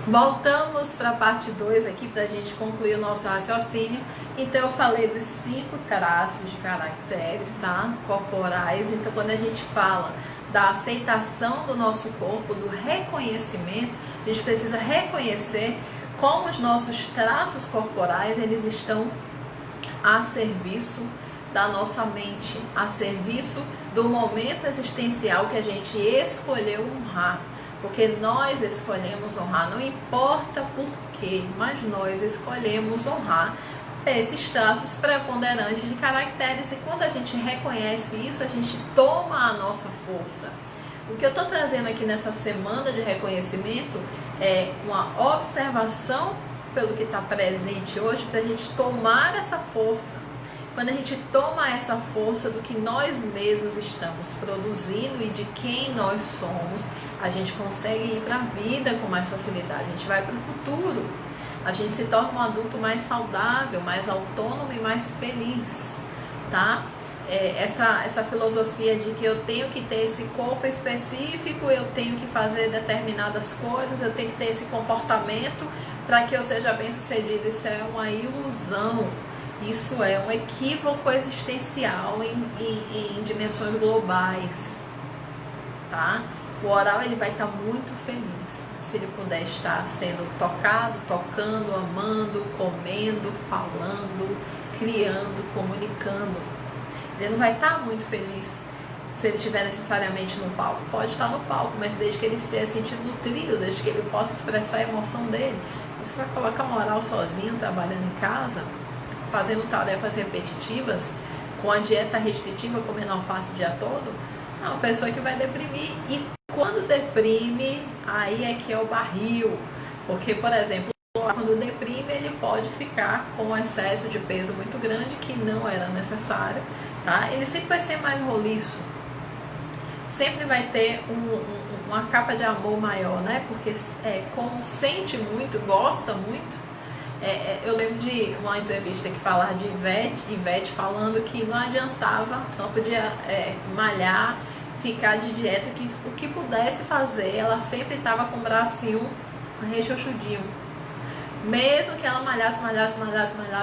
Voltamos para a parte 2 aqui para a gente concluir o nosso raciocínio. Então eu falei dos 5 traços de caracteres, tá? Corporais. Então quando a gente fala da aceitação do nosso corpo, do reconhecimento, a gente precisa reconhecer como os nossos traços corporais eles estão a serviço da nossa mente, a serviço do momento existencial que a gente escolheu honrar. Porque nós escolhemos honrar, não importa por quê, mas nós escolhemos honrar esses traços preponderantes de caracteres. E quando a gente reconhece isso, a gente toma a nossa força. O que eu estou trazendo aqui nessa semana de reconhecimento é uma observação pelo que está presente hoje, para a gente tomar essa força. Quando a gente toma essa força do que nós mesmos estamos produzindo e de quem nós somos, a gente consegue ir para a vida com mais facilidade, a gente vai para o futuro, a gente se torna um adulto mais saudável, mais autônomo e mais feliz, tá? Essa filosofia de que eu tenho que ter esse corpo específico, eu tenho que fazer determinadas coisas, eu tenho que ter esse comportamento para que eu seja bem sucedido, isso é uma ilusão. Isso é um equívoco existencial em dimensões globais, tá? O oral ele vai estar muito feliz se ele puder estar sendo tocado, tocando, amando, comendo, falando, criando, comunicando. Ele não vai estar muito feliz se ele estiver necessariamente no palco. Pode estar no palco, mas desde que ele esteja sentindo nutrido, desde que ele possa expressar a emoção dele. Você vai colocar um oral sozinho, trabalhando em casa, fazendo tarefas repetitivas, com a dieta restritiva, comendo alface o dia todo, é uma pessoa que vai deprimir. E quando deprime, aí é que é o barril. Porque, por exemplo, quando deprime, ele pode ficar com um excesso de peso muito grande, que não era necessário, tá? Ele sempre vai ser mais roliço. Sempre vai ter uma capa de amor maior, né? Porque como sente muito, gosta muito. Eu lembro de uma entrevista que falava de Ivete falando que não adiantava, ela podia malhar, ficar de dieta, que o que pudesse fazer, ela sempre estava com o bracinho rechochudinho. Mesmo que ela malhasse,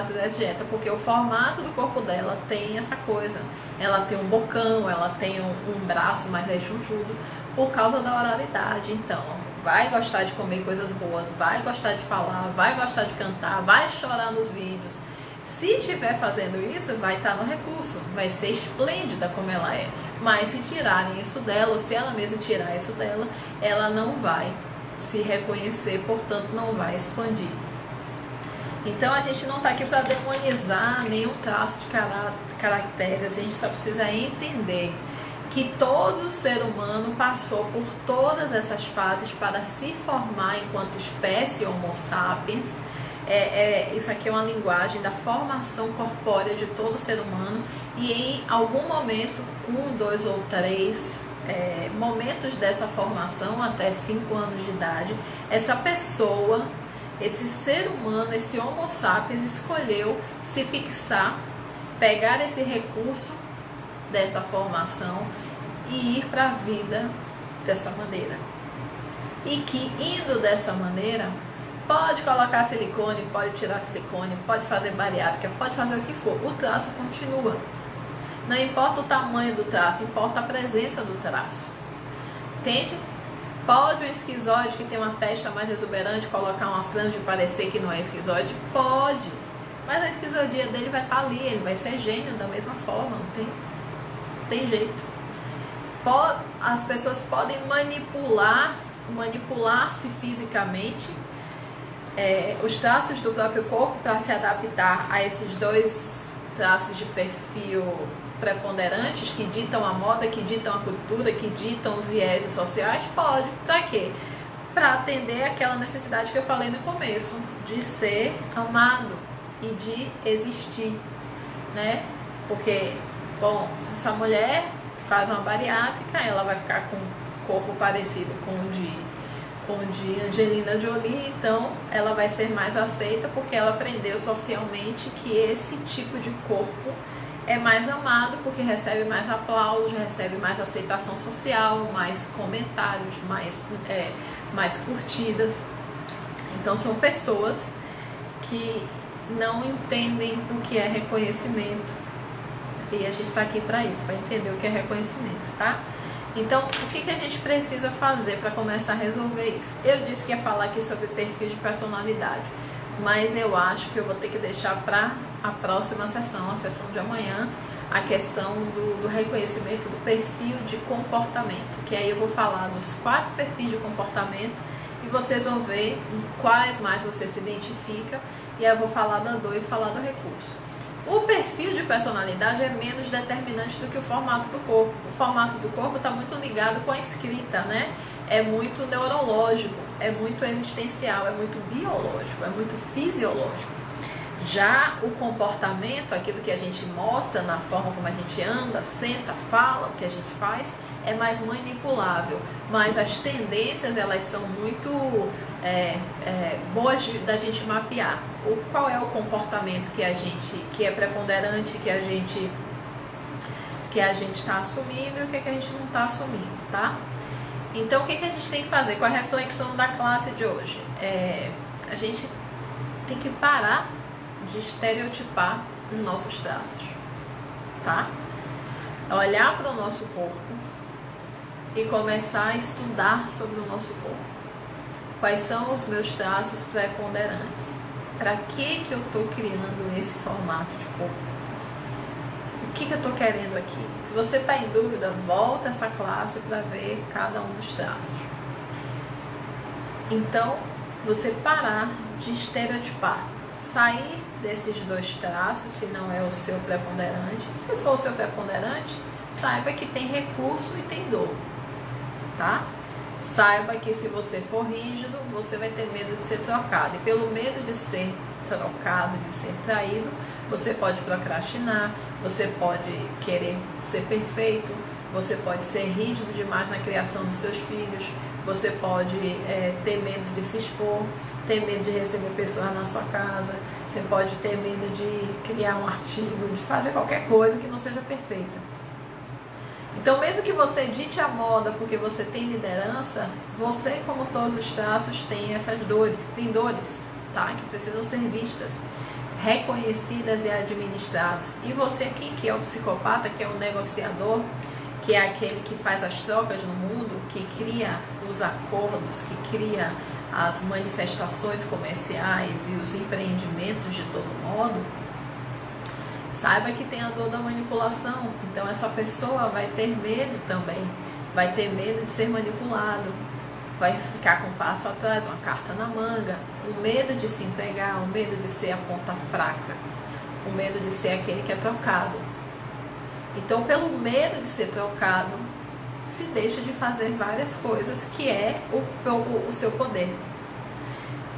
fizesse dieta, porque o formato do corpo dela tem essa coisa. Ela tem um bocão, ela tem um braço mais rechonchudo, por causa da oralidade. Então, vai gostar de comer coisas boas, vai gostar de falar, vai gostar de cantar, vai chorar nos vídeos. Se estiver fazendo isso, vai estar no recurso, vai ser esplêndida como ela é. Mas se tirarem isso dela, ou se ela mesma tirar isso dela, ela não vai se reconhecer, portanto não vai expandir. Então a gente não está aqui para demonizar nenhum traço de caracteres, a gente só precisa entender que todo ser humano passou por todas essas fases para se formar enquanto espécie Homo sapiens. Isso aqui é uma linguagem da formação corpórea de todo ser humano, e em algum momento, 1, 2 ou 3 momentos dessa formação, até 5 anos de idade, essa pessoa, esse ser humano, esse Homo sapiens escolheu se fixar, pegar esse recurso dessa formação e ir para a vida dessa maneira. E que indo dessa maneira, pode colocar silicone, pode tirar silicone, pode fazer bariátrica, pode fazer o que for, o traço continua. Não importa o tamanho do traço, importa a presença do traço. Entende? Pode um esquizoide que tem uma testa mais exuberante colocar uma franja e parecer que não é esquizoide? Pode. Mas a esquizoidia dele vai estar ali, ele vai ser gênio da mesma forma, não tem jeito. As pessoas podem manipular-se fisicamente os traços do próprio corpo para se adaptar a esses 2 traços de perfil preponderantes que ditam a moda, que ditam a cultura, que ditam os vieses sociais. Pode. Para quê? Para atender aquela necessidade que eu falei no começo, de ser amado e de existir, né? Porque, bom, essa mulher faz uma bariátrica, ela vai ficar com um corpo parecido com o de Angelina Jolie, então ela vai ser mais aceita porque ela aprendeu socialmente que esse tipo de corpo é mais amado, porque recebe mais aplausos, recebe mais aceitação social, mais comentários, mais curtidas. Então são pessoas que não entendem o que é reconhecimento. E a gente está aqui para isso, para entender o que é reconhecimento, tá? Então, o que a gente precisa fazer para começar a resolver isso? Eu disse que ia falar aqui sobre perfil de personalidade, mas eu acho que eu vou ter que deixar para a próxima sessão, a sessão de amanhã, a questão do reconhecimento do perfil de comportamento, que aí eu vou falar dos 4 perfis de comportamento e vocês vão ver em quais mais você se identifica, e aí eu vou falar da dor e falar do recurso. O perfil de personalidade é menos determinante do que o formato do corpo. O formato do corpo está muito ligado com a escrita, né? É muito neurológico, é muito existencial, é muito biológico, é muito fisiológico. Já o comportamento, aquilo que a gente mostra na forma como a gente anda, senta, fala, o que a gente faz, é mais manipulável. Mas as tendências, elas são muito boas da gente mapear. Qual é o comportamento que é preponderante, que a gente está assumindo e o que a gente não está assumindo, tá? Então, o que a gente tem que fazer com a reflexão da classe de hoje? A gente tem que parar de estereotipar os nossos traços, tá? Olhar para o nosso corpo e começar a estudar sobre o nosso corpo. Quais são os meus traços preponderantes? Para que eu estou criando esse formato de corpo? O que eu estou querendo aqui? Se você está em dúvida, volta essa classe para ver cada um dos traços. Então, você parar de estereotipar, sair desses 2 traços, se não é o seu preponderante. Se for o seu preponderante, saiba que tem recurso e tem dor, tá? Saiba que se você for rígido, você vai ter medo de ser trocado. E pelo medo de ser trocado, de ser traído, você pode procrastinar, você pode querer ser perfeito, você pode ser rígido demais na criação dos seus filhos, você pode ter medo de se expor, ter medo de receber pessoas na sua casa, você pode ter medo de criar um artigo, de fazer qualquer coisa que não seja perfeita. Então, mesmo que você dite a moda porque você tem liderança, você, como todos os traços, tem essas dores, tá? Que precisam ser vistas, reconhecidas e administradas. E você, quem que é o psicopata, que é o negociador, que é aquele que faz as trocas no mundo, que cria os acordos, que cria as manifestações comerciais e os empreendimentos de todo modo, saiba que tem a dor da manipulação. Então essa pessoa vai ter medo também, vai ter medo de ser manipulado, vai ficar com um passo atrás, uma carta na manga, o medo de se entregar, o medo de ser a ponta fraca, o medo de ser aquele que é trocado. Então, pelo medo de ser trocado, se deixa de fazer várias coisas, que é o seu poder.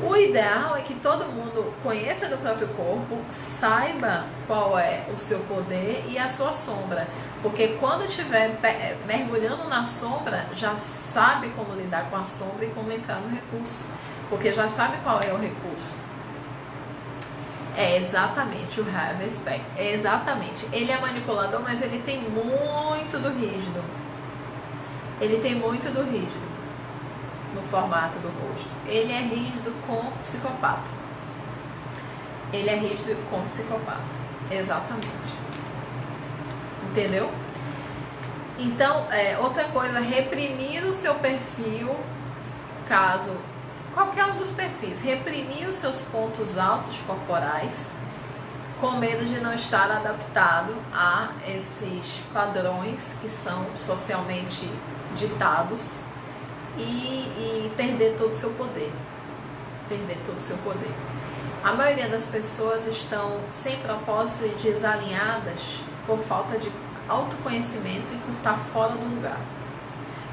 O ideal é que todo mundo conheça do próprio corpo, saiba qual é o seu poder e a sua sombra. Porque quando estiver mergulhando na sombra, já sabe como lidar com a sombra e como entrar no recurso. Porque já sabe qual é o recurso. É exatamente o have respect. É exatamente. Ele é manipulador, mas ele tem muito do rígido. Ele tem muito do rígido no formato do rosto. Ele é rígido com psicopata. Ele é rígido com psicopata. Exatamente. Entendeu? Então, outra coisa, reprimir o seu perfil, caso qualquer um dos perfis, reprimir os seus pontos altos corporais, com medo de não estar adaptado a esses padrões que são socialmente ditados e perder todo o seu poder. Perder todo o seu poder. A maioria das pessoas estão sem propósito e desalinhadas por falta de autoconhecimento e por estar fora do lugar.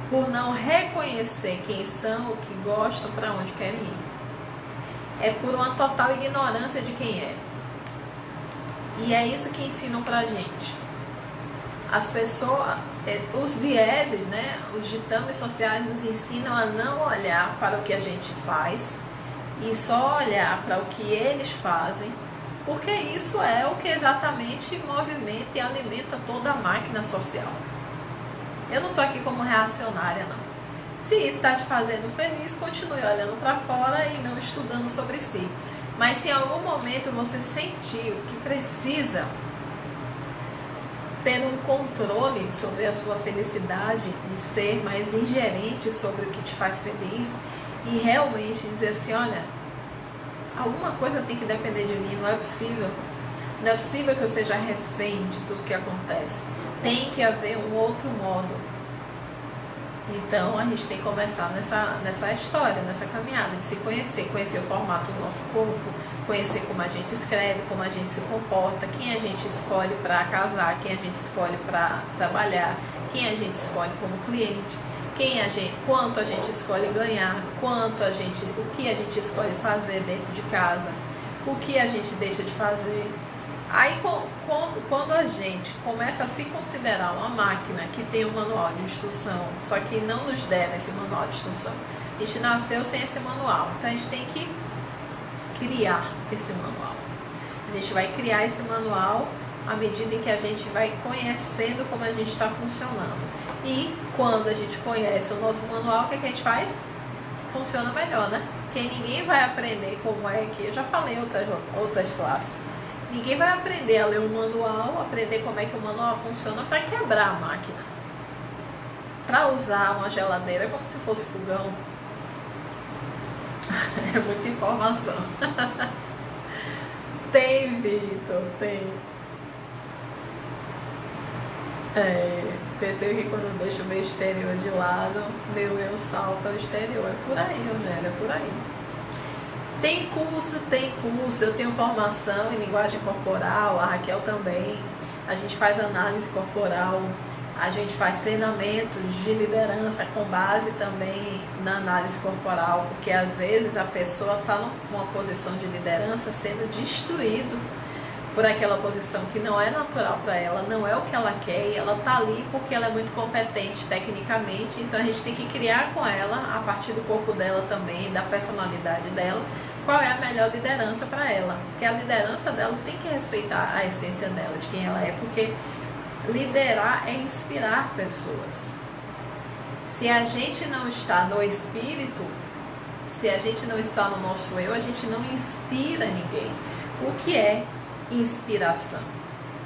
Por não reconhecer quem são, o que gostam, para onde querem ir. É por uma total ignorância de quem é. E é isso que ensinam pra gente. As pessoas, os vieses, né, os ditames sociais nos ensinam a não olhar para o que a gente faz e só olhar para o que eles fazem, porque isso é o que exatamente movimenta e alimenta toda a máquina social. Eu não estou aqui como reacionária, não. Se isso está te fazendo feliz, continue olhando para fora e não estudando sobre si. Mas se em algum momento você sentiu que precisa ter um controle sobre a sua felicidade e ser mais ingerente sobre o que te faz feliz e realmente dizer assim, olha, alguma coisa tem que depender de mim, não é possível. Não é possível que eu seja refém de tudo que acontece. Tem que haver um outro modo. Então a gente tem que começar nessa história, nessa caminhada de se conhecer, conhecer o formato do nosso corpo, conhecer como a gente escreve, como a gente se comporta, quem a gente escolhe para casar, quem a gente escolhe para trabalhar, quem a gente escolhe como cliente, quanto a gente escolhe ganhar, o que a gente escolhe fazer dentro de casa, o que a gente deixa de fazer. Aí quando a gente começa a se considerar uma máquina que tem um manual de instrução, só que não nos deve esse manual de instrução, a gente nasceu sem esse manual, então a gente tem que criar esse manual. A gente vai criar esse manual à medida em que a gente vai conhecendo como a gente está funcionando. E quando a gente conhece o nosso manual, o que a gente faz? Funciona melhor, né? Porque ninguém vai aprender como é que... Eu já falei em outras classes. Ninguém vai aprender a ler um manual, aprender como é que o manual funciona para quebrar a máquina. Para usar uma geladeira como se fosse fogão. É muita informação. Tem, Vitor, tem. Pensei que quando eu deixo o meu exterior de lado, meu eu salta o exterior. É por aí, Eugênia, é por aí. Tem curso, eu tenho formação em linguagem corporal, a Raquel também. A gente faz análise corporal, a gente faz treinamentos de liderança com base também na análise corporal, porque às vezes a pessoa está numa posição de liderança sendo destruído por aquela posição que não é natural para ela, não é o que ela quer, e ela está ali porque ela é muito competente tecnicamente, então a gente tem que criar com ela, a partir do corpo dela também, da personalidade dela, qual é a melhor liderança para ela, porque a liderança dela tem que respeitar a essência dela, de quem ela é, porque liderar é inspirar pessoas. Se a gente não está no espírito, se a gente não está no nosso eu, a gente não inspira ninguém. O que é inspiração?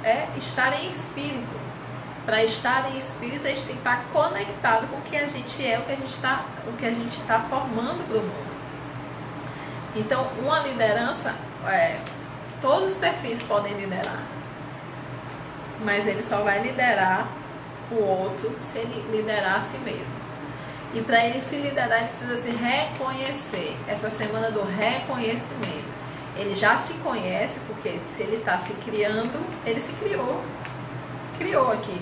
É estar em espírito. Para estar em espírito, a gente tem que estar conectado com o que a gente é, o que a gente está formando para o mundo. Então, uma liderança, todos os perfis podem liderar, mas ele só vai liderar o outro se ele liderar a si mesmo. E para ele se liderar, ele precisa se reconhecer. Essa semana do reconhecimento. Ele já se conhece, porque se ele está se criando, ele se criou. Criou aqui.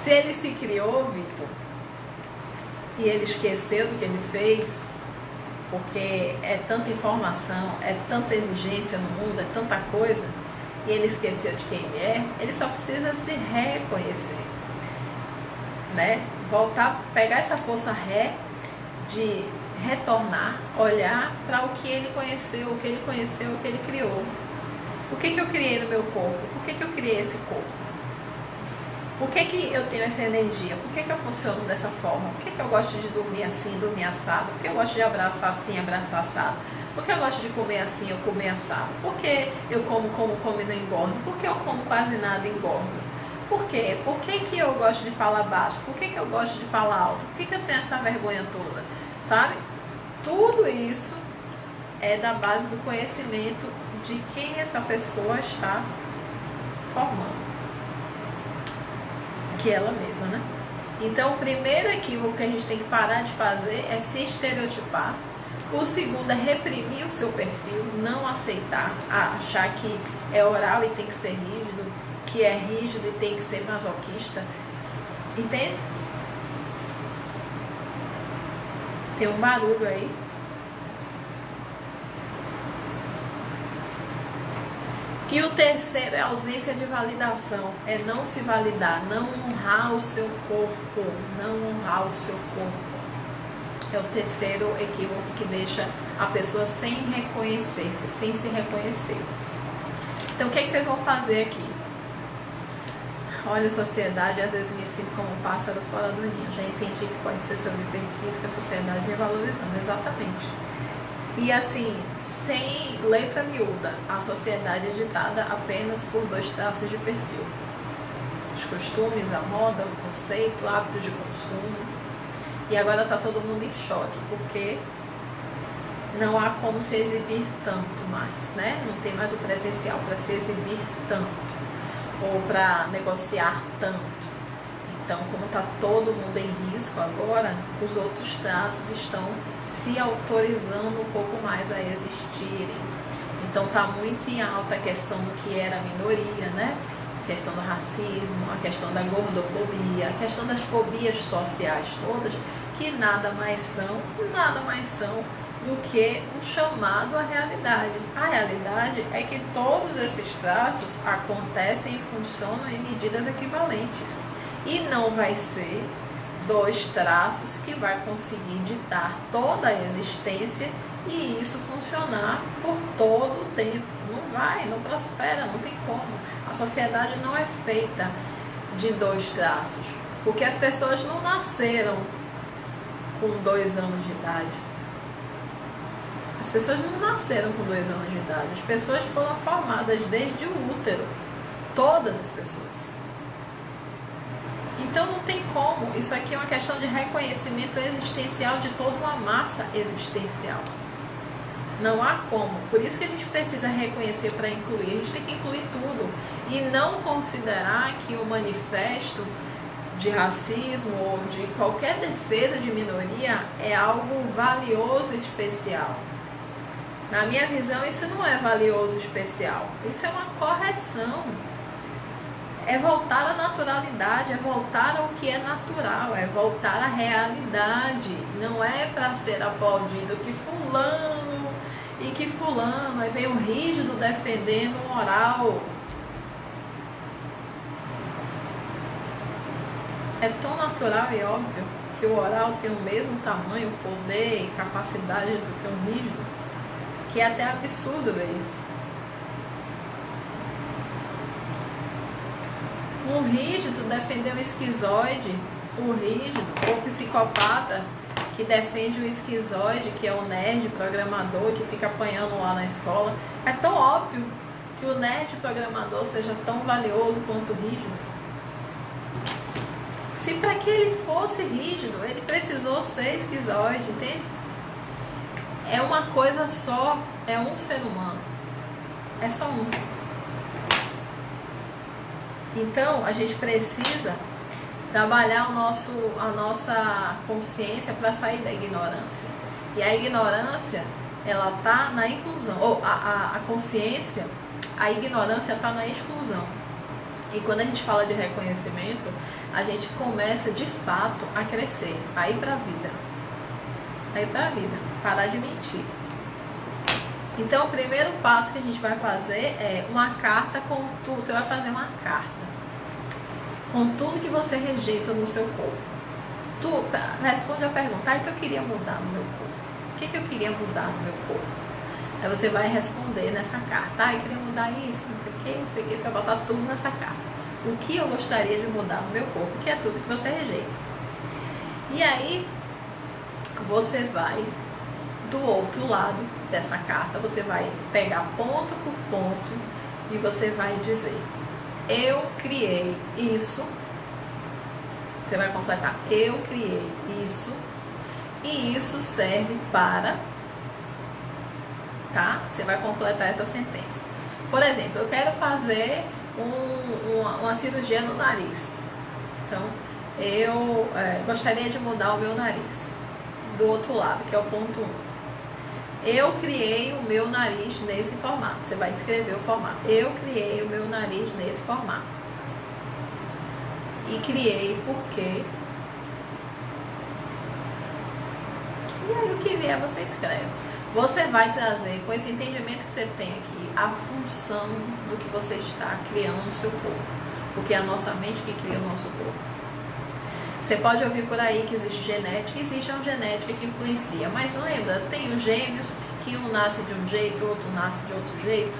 Se ele se criou, Vitor, e ele esqueceu do que ele fez, porque é tanta informação, é tanta exigência no mundo, é tanta coisa, e ele esqueceu de quem ele só precisa se reconhecer, né? Voltar, pegar essa força de retornar, olhar para o que ele conheceu, o que ele criou. O que eu criei no meu corpo? Por que eu criei esse corpo? Por que eu tenho essa energia? Por que eu funciono dessa forma? Por que eu gosto de dormir assim, dormir assado? Por que eu gosto de abraçar assim, abraçar assado? Por que eu gosto de comer assim, eu comer assado? Por que eu como e não engordo? Por que eu como quase nada e engordo? Por quê? Por que eu gosto de falar baixo? Por que eu gosto de falar alto? Por que eu tenho essa vergonha toda? Sabe? Tudo isso é da base do conhecimento de quem essa pessoa está formando. Que ela mesma, né? Então, o primeiro equívoco que a gente tem que parar de fazer é se estereotipar. O segundo é reprimir o seu perfil, não aceitar, achar que é oral e tem que ser rígido, que é rígido e tem que ser masoquista. Entende? Tem um barulho aí. E o terceiro é a ausência de validação, é não se validar, não honrar o seu corpo, É o terceiro equívoco que deixa a pessoa sem reconhecer-se, sem se reconhecer. Então, o que vocês vão fazer aqui? Olha, a sociedade, às vezes me sinto como um pássaro fora do ninho. Já entendi que pode ser sobre perfis que a sociedade vem valorizando, exatamente. E assim, sem letra miúda, a sociedade é ditada apenas por 2 traços de perfil: os costumes, a moda, o conceito, hábitos de consumo. E agora está todo mundo em choque, porque não há como se exibir tanto mais, né? Não tem mais o presencial para se exibir tanto, ou para negociar tanto. Então, como está todo mundo em risco agora, os outros traços estão se autorizando um pouco mais a existirem. Então, está muito em alta a questão do que era a minoria, né? A questão do racismo, a questão da gordofobia, a questão das fobias sociais todas, que nada mais são do que um chamado à realidade. A realidade é que todos esses traços acontecem e funcionam em medidas equivalentes. E não vai ser 2 traços que vai conseguir ditar toda a existência e isso funcionar por todo o tempo. Não vai, não prospera, não tem como. A sociedade não é feita de 2 traços, porque as pessoas não nasceram com 2 anos de idade. As pessoas não nasceram com 2 anos de idade. As pessoas foram formadas desde o útero. Todas as pessoas. Então não tem como. Isso aqui é uma questão de reconhecimento existencial de toda uma massa existencial. Não há como. Por isso que a gente precisa reconhecer para incluir. A gente tem que incluir tudo. E não considerar que o manifesto de racismo ou de qualquer defesa de minoria é algo valioso e especial. Na minha visão, isso não é valioso e especial. Isso é uma correção. É voltar à naturalidade, é voltar ao que é natural, é voltar à realidade. Não é para ser aplaudido que fulano e que fulano. Aí vem o rígido defendendo o oral. É tão natural e óbvio que o oral tem o mesmo tamanho, poder e capacidade do que um rígido, que é até absurdo ver isso. Um rígido defender um esquizoide, o rígido, ou psicopata que defende o esquizoide, que é o nerd programador que fica apanhando lá na escola. É tão óbvio que o nerd programador seja tão valioso quanto o rígido. Se para que ele fosse rígido, ele precisou ser esquizoide, entende? É uma coisa só, é um ser humano. É só um. Então, a gente precisa trabalhar a nossa consciência para sair da ignorância. E a ignorância, ela está na inclusão. Ou a consciência, a ignorância está na exclusão. E quando a gente fala de reconhecimento, a gente começa de fato a crescer, a ir para a vida. A ir para a vida, parar de mentir. Então, o primeiro passo que a gente vai fazer é uma carta com tudo. Você vai fazer uma carta com tudo que você rejeita no seu corpo. Responde a pergunta: o que eu queria mudar no meu corpo? O que eu queria mudar no meu corpo? Aí você vai responder nessa carta: eu queria mudar isso, não sei o que, não sei o que. Você vai botar tudo nessa carta. O que eu gostaria de mudar no meu corpo, que é tudo que você rejeita. E aí, você vai, do outro lado dessa carta, você vai pegar ponto por ponto e você vai dizer: eu criei isso. Você vai completar: eu criei isso e isso serve para... Tá? Você vai completar essa sentença. Por exemplo, eu quero fazer uma cirurgia no nariz. Então, eu gostaria de mudar o meu nariz. Do outro lado, que é o ponto 1. Eu criei o meu nariz nesse formato. Você vai descrever o formato. Eu criei o meu nariz nesse formato. E criei porque... E aí o que vier você escreve. Você vai trazer, com esse entendimento que você tem aqui, a função do que você está criando no seu corpo. Porque é a nossa mente que cria o nosso corpo. Você pode ouvir por aí que existe genética, existe uma genética que influencia. Mas lembra, tem os gêmeos, que um nasce de um jeito, o outro nasce de outro jeito.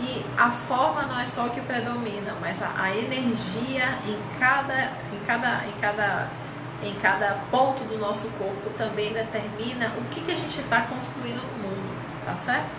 E a forma não é só o que predomina, mas a energia em cada ponto do nosso corpo também determina o que a gente está construindo no mundo, tá certo?